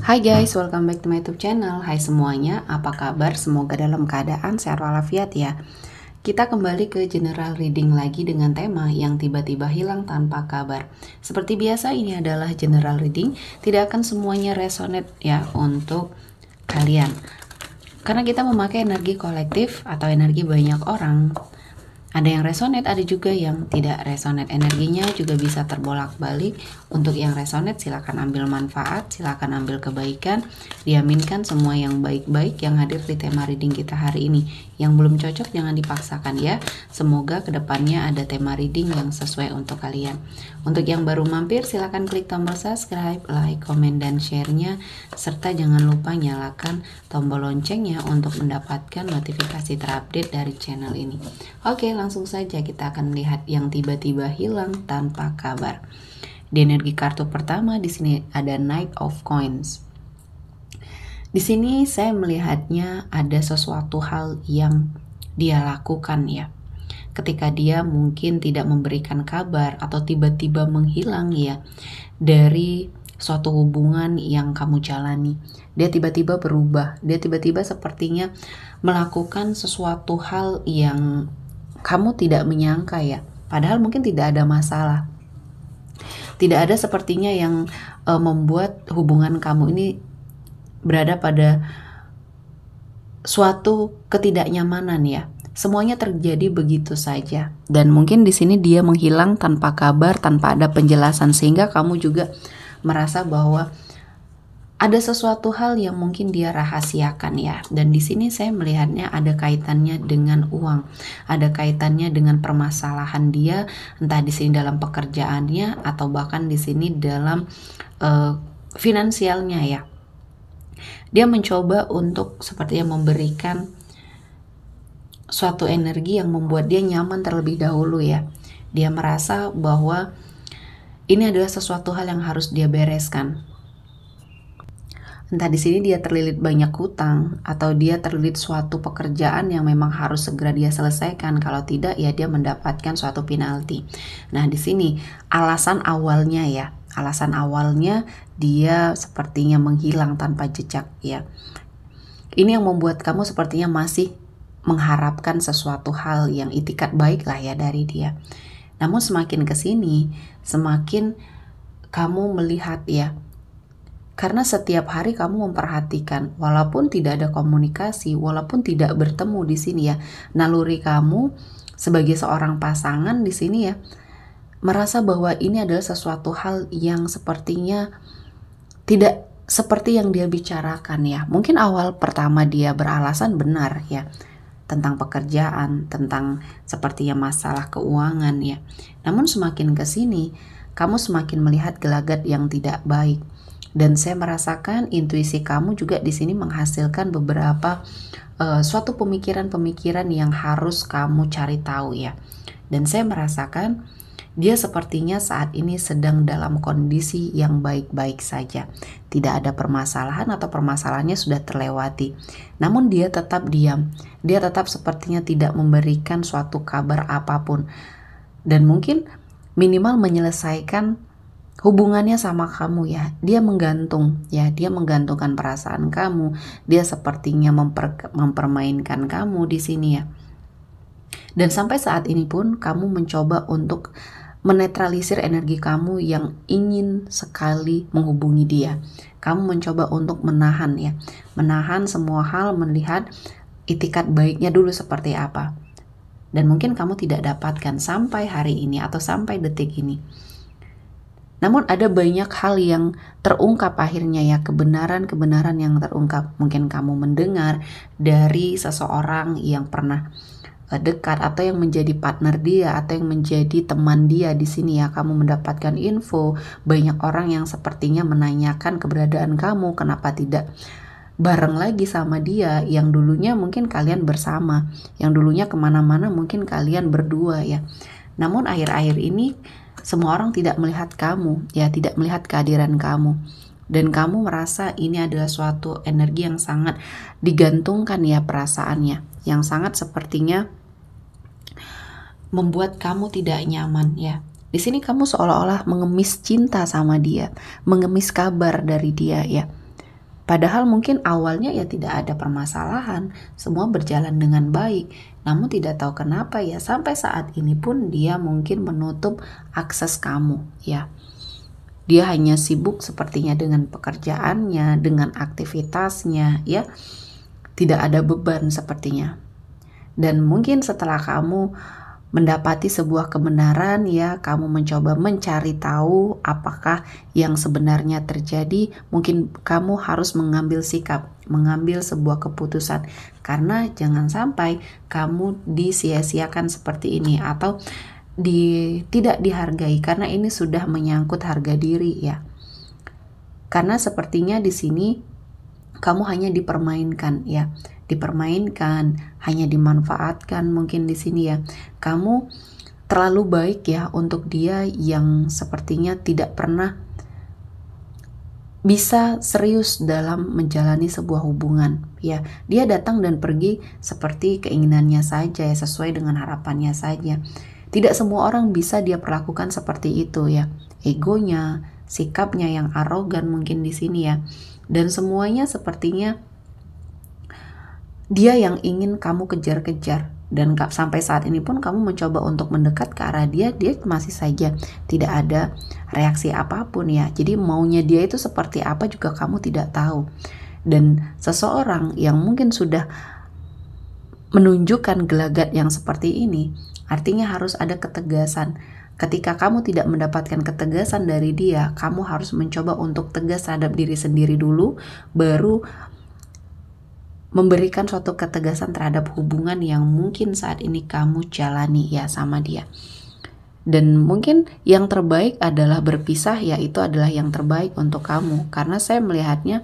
Hai guys, welcome back to my YouTube channel. Hai semuanya, apa kabar? Semoga dalam keadaan sehat walafiat ya. Kita kembali ke general reading lagi dengan tema yang tiba-tiba hilang tanpa kabar. Seperti biasa, ini adalah general reading, tidak akan semuanya resonate ya untuk kalian. Karena kita memakai energi kolektif atau energi banyak orang. Ada yang resonate, ada juga yang tidak resonate. Energinya juga bisa terbolak-balik. Untuk yang resonate silakan ambil manfaat, silakan ambil kebaikan. Diaminkan semua yang baik-baik yang hadir di tema reading kita hari ini. Yang belum cocok jangan dipaksakan ya. Semoga kedepannya ada tema reading yang sesuai untuk kalian. Untuk yang baru mampir silakan klik tombol subscribe, like, komen, dan share-nya. Serta jangan lupa nyalakan tombol loncengnya untuk mendapatkan notifikasi terupdate dari channel ini. Oke, langsung saja kita akan melihat yang tiba-tiba hilang tanpa kabar. Di energi kartu pertama di sini ada Knight of Coins. Di sini saya melihatnya ada sesuatu hal yang dia lakukan ya. Ketika dia mungkin tidak memberikan kabar atau tiba-tiba menghilang ya dari suatu hubungan yang kamu jalani. Dia tiba-tiba berubah, dia tiba-tiba sepertinya melakukan sesuatu hal yang kamu tidak menyangka ya, padahal mungkin tidak ada masalah. Tidak ada sepertinya yang membuat hubungan kamu ini berada pada suatu ketidaknyamanan ya. Semuanya terjadi begitu saja. Dan mungkin di sini dia menghilang tanpa kabar, tanpa ada penjelasan, sehingga kamu juga merasa bahwa ada sesuatu hal yang mungkin dia rahasiakan ya. Dan di sini saya melihatnya ada kaitannya dengan uang, ada kaitannya dengan permasalahan dia, entah di sini dalam pekerjaannya atau bahkan di sini dalam finansialnya ya. Dia mencoba untuk sepertinya memberikan suatu energi yang membuat dia nyaman terlebih dahulu ya. Dia merasa bahwa ini adalah sesuatu hal yang harus dia bereskan. Entah di sini dia terlilit banyak hutang atau dia terlilit suatu pekerjaan yang memang harus segera dia selesaikan. Kalau tidak ya dia mendapatkan suatu penalti. Nah, di sini alasan awalnya ya. Alasan awalnya dia sepertinya menghilang tanpa jejak ya. Ini yang membuat kamu sepertinya masih mengharapkan sesuatu hal yang itikat baik lah ya dari dia. Namun semakin kesini, semakin kamu melihat ya, karena setiap hari kamu memperhatikan, walaupun tidak ada komunikasi, walaupun tidak bertemu di sini ya, naluri kamu sebagai seorang pasangan di sini ya, merasa bahwa ini adalah sesuatu hal yang sepertinya tidak seperti yang dia bicarakan ya. Mungkin awal pertama dia beralasan benar ya, tentang pekerjaan, tentang sepertinya masalah keuangan ya. Namun semakin kesini, kamu semakin melihat gelagat yang tidak baik. Dan saya merasakan intuisi kamu juga di sini menghasilkan beberapa suatu pemikiran-pemikiran yang harus kamu cari tahu ya. Dan saya merasakan dia sepertinya saat ini sedang dalam kondisi yang baik-baik saja. Tidak ada permasalahan atau permasalahannya sudah terlewati. Namun dia tetap diam. Dia tetap sepertinya tidak memberikan suatu kabar apapun. Dan mungkin minimal menyelesaikan hubungannya sama kamu ya. Dia menggantung ya, dia menggantungkan perasaan kamu. Dia sepertinya mempermainkan kamu di sini ya. Dan sampai saat ini pun kamu mencoba untuk menetralisir energi kamu yang ingin sekali menghubungi dia. Kamu mencoba untuk menahan ya. Menahan semua hal, melihat itikat baiknya dulu seperti apa. Dan mungkin kamu tidak dapatkan sampai hari ini atau sampai detik ini. Namun ada banyak hal yang terungkap akhirnya ya, kebenaran-kebenaran yang terungkap. Mungkin kamu mendengar dari seseorang yang pernah dekat atau yang menjadi partner dia atau yang menjadi teman dia di sini ya. Kamu mendapatkan info, banyak orang yang sepertinya menanyakan keberadaan kamu, kenapa tidak bareng lagi sama dia, yang dulunya mungkin kalian bersama, yang dulunya kemana-mana mungkin kalian berdua ya. Namun akhir-akhir ini semua orang tidak melihat kamu ya, tidak melihat kehadiran kamu. Dan kamu merasa ini adalah suatu energi yang sangat digantungkan ya perasaannya, yang sangat sepertinya membuat kamu tidak nyaman ya. Di sini kamu seolah-olah mengemis cinta sama dia, mengemis kabar dari dia ya. Padahal mungkin awalnya ya tidak ada permasalahan, semua berjalan dengan baik. Namun tidak tahu kenapa ya sampai saat ini pun dia mungkin menutup akses kamu ya. Dia hanya sibuk sepertinya dengan pekerjaannya, dengan aktivitasnya ya. Tidak ada beban sepertinya. Dan mungkin setelah kamu mendapati sebuah kebenaran ya, kamu mencoba mencari tahu apakah yang sebenarnya terjadi, mungkin kamu harus mengambil sikap, mengambil sebuah keputusan, karena jangan sampai kamu disia-siakan seperti ini atau tidak dihargai, karena ini sudah menyangkut harga diri ya. Karena sepertinya di sini kamu hanya dipermainkan ya, dipermainkan, hanya dimanfaatkan mungkin di sini ya. Kamu terlalu baik ya untuk dia yang sepertinya tidak pernah bisa serius dalam menjalani sebuah hubungan ya. Dia datang dan pergi seperti keinginannya saja ya, sesuai dengan harapannya saja. Tidak semua orang bisa dia perlakukan seperti itu ya. Egonya, sikapnya yang arogan mungkin di sini ya. Dan semuanya sepertinya dia yang ingin kamu kejar-kejar. Dan sampai saat ini pun kamu mencoba untuk mendekat ke arah dia masih saja tidak ada reaksi apapun ya. Jadi maunya dia itu seperti apa juga kamu tidak tahu. Dan seseorang yang mungkin sudah menunjukkan gelagat yang seperti ini, artinya harus ada ketegasan. Ketika kamu tidak mendapatkan ketegasan dari dia, kamu harus mencoba untuk tegas terhadap diri sendiri dulu, baru memberikan suatu ketegasan terhadap hubungan yang mungkin saat ini kamu jalani ya sama dia. Dan mungkin yang terbaik adalah berpisah ya, itu adalah yang terbaik untuk kamu. Karena saya melihatnya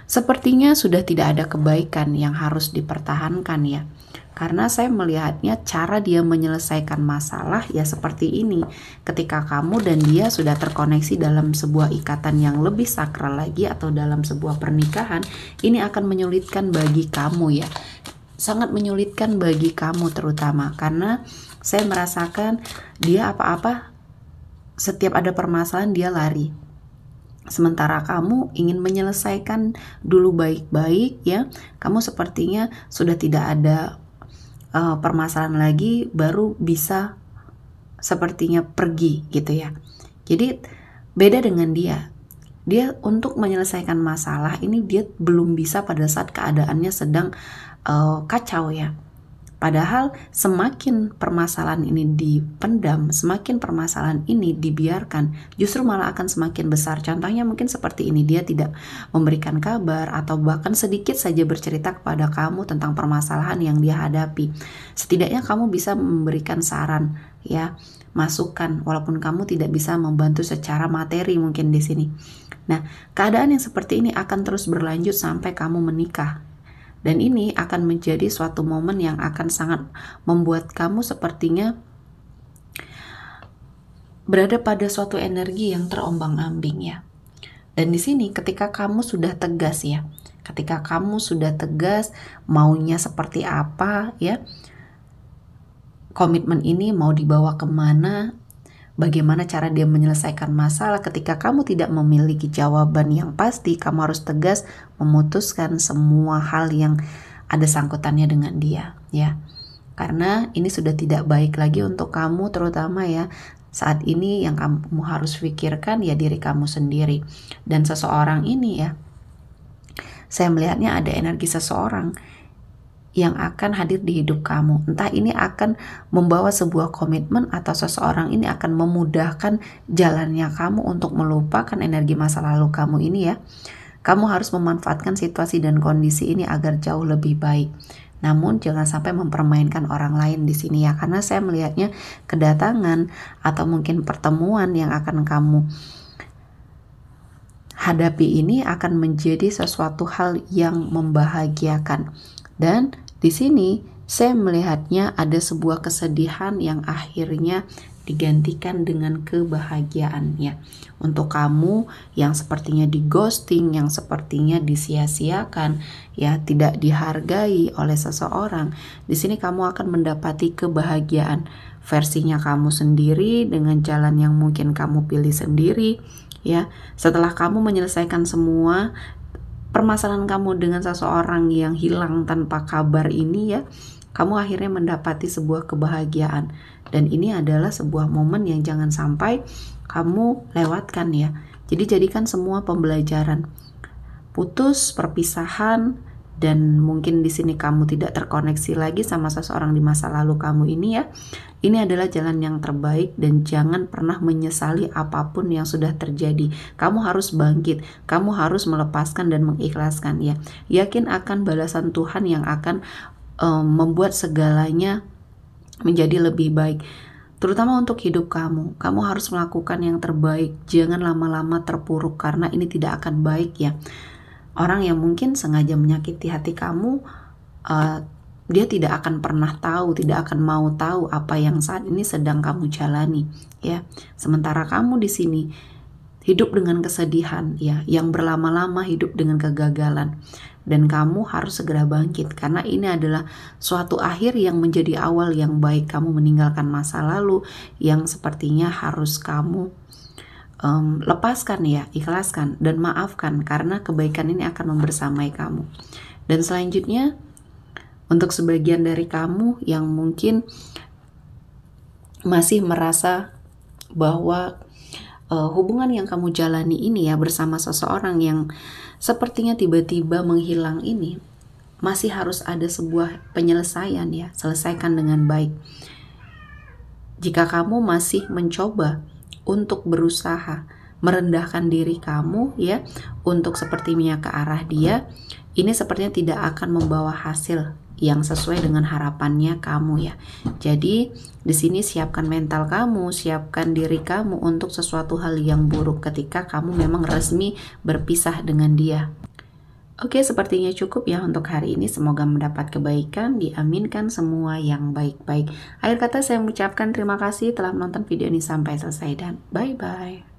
sepertinya sudah tidak ada kebaikan yang harus dipertahankan ya. Karena saya melihatnya cara dia menyelesaikan masalah ya seperti ini. Ketika kamu dan dia sudah terkoneksi dalam sebuah ikatan yang lebih sakral lagi atau dalam sebuah pernikahan, ini akan menyulitkan bagi kamu ya. Sangat menyulitkan bagi kamu terutama, karena saya merasakan dia apa-apa, setiap ada permasalahan dia lari. Sementara kamu ingin menyelesaikan dulu baik-baik ya. Kamu sepertinya sudah tidak ada permasalahan lagi, baru bisa sepertinya pergi gitu ya. Jadi beda dengan dia. Dia untuk menyelesaikan masalah ini dia belum bisa pada saat keadaannya sedang kacau ya. Padahal semakin permasalahan ini dipendam, semakin permasalahan ini dibiarkan, justru malah akan semakin besar. Contohnya mungkin seperti ini, dia tidak memberikan kabar atau bahkan sedikit saja bercerita kepada kamu tentang permasalahan yang dia hadapi. Setidaknya kamu bisa memberikan saran ya, masukan, walaupun kamu tidak bisa membantu secara materi mungkin di sini. Nah, keadaan yang seperti ini akan terus berlanjut sampai kamu menikah. Dan ini akan menjadi suatu momen yang akan sangat membuat kamu sepertinya berada pada suatu energi yang terombang-ambing ya. Dan di sini ketika kamu sudah tegas ya, ketika kamu sudah tegas maunya seperti apa ya, komitmen ini mau dibawa kemana, bagaimana cara dia menyelesaikan masalah. Ketika kamu tidak memiliki jawaban yang pasti, kamu harus tegas memutuskan semua hal yang ada sangkutannya dengan dia ya. Karena ini sudah tidak baik lagi untuk kamu terutama ya. Saat ini yang kamu harus pikirkan ya diri kamu sendiri. Dan seseorang ini ya, saya melihatnya ada energi seseorang yang akan hadir di hidup kamu. Entah ini akan membawa sebuah komitmen atau seseorang ini akan memudahkan jalannya kamu untuk melupakan energi masa lalu kamu ini ya. Kamu harus memanfaatkan situasi dan kondisi ini agar jauh lebih baik. Namun jangan sampai mempermainkan orang lain di sini ya, karena saya melihatnya kedatangan atau mungkin pertemuan yang akan kamu hadapi ini akan menjadi sesuatu hal yang membahagiakan. Dan di sini saya melihatnya ada sebuah kesedihan yang akhirnya digantikan dengan kebahagiaan ya. Untuk kamu yang sepertinya di ghosting, yang sepertinya disia-siakan ya, tidak dihargai oleh seseorang, di sini kamu akan mendapati kebahagiaan versinya kamu sendiri dengan jalan yang mungkin kamu pilih sendiri ya. Setelah kamu menyelesaikan semua permasalahan kamu dengan seseorang yang hilang tanpa kabar ini ya, kamu akhirnya mendapati sebuah kebahagiaan. Dan ini adalah sebuah momen yang jangan sampai kamu lewatkan ya. Jadi jadikan semua pembelajaran. Putus, perpisahan, dan mungkin di sini kamu tidak terkoneksi lagi sama seseorang di masa lalu kamu ini ya. Ini adalah jalan yang terbaik dan jangan pernah menyesali apapun yang sudah terjadi. Kamu harus bangkit, kamu harus melepaskan dan mengikhlaskan ya. Yakin akan balasan Tuhan yang akan membuat segalanya menjadi lebih baik. Terutama untuk hidup kamu harus melakukan yang terbaik. Jangan lama-lama terpuruk karena ini tidak akan baik ya. Orang yang mungkin sengaja menyakiti hati kamu, dia tidak akan pernah tahu, tidak akan mau tahu apa yang saat ini sedang kamu jalani, ya. Sementara kamu di sini hidup dengan kesedihan, ya, yang berlama-lama hidup dengan kegagalan, dan kamu harus segera bangkit karena ini adalah suatu akhir yang menjadi awal yang baik. Kamu meninggalkan masa lalu yang sepertinya harus kamu lepaskan ya, ikhlaskan dan maafkan karena kebaikan ini akan membersamai kamu. Dan selanjutnya untuk sebagian dari kamu yang mungkin masih merasa bahwa hubungan yang kamu jalani ini ya bersama seseorang yang sepertinya tiba-tiba menghilang ini masih harus ada sebuah penyelesaian ya, selesaikan dengan baik. Jika kamu masih mencoba untuk berusaha merendahkan diri kamu ya untuk sepertinya ke arah dia, ini sepertinya tidak akan membawa hasil yang sesuai dengan harapannya kamu ya. Jadi di sini siapkan mental kamu, siapkan diri kamu untuk sesuatu hal yang buruk ketika kamu memang resmi berpisah dengan dia. Oke, sepertinya cukup ya untuk hari ini. Semoga mendapat kebaikan, diaminkan semua yang baik-baik. Akhir kata saya mengucapkan terima kasih telah menonton video ini sampai selesai dan bye-bye.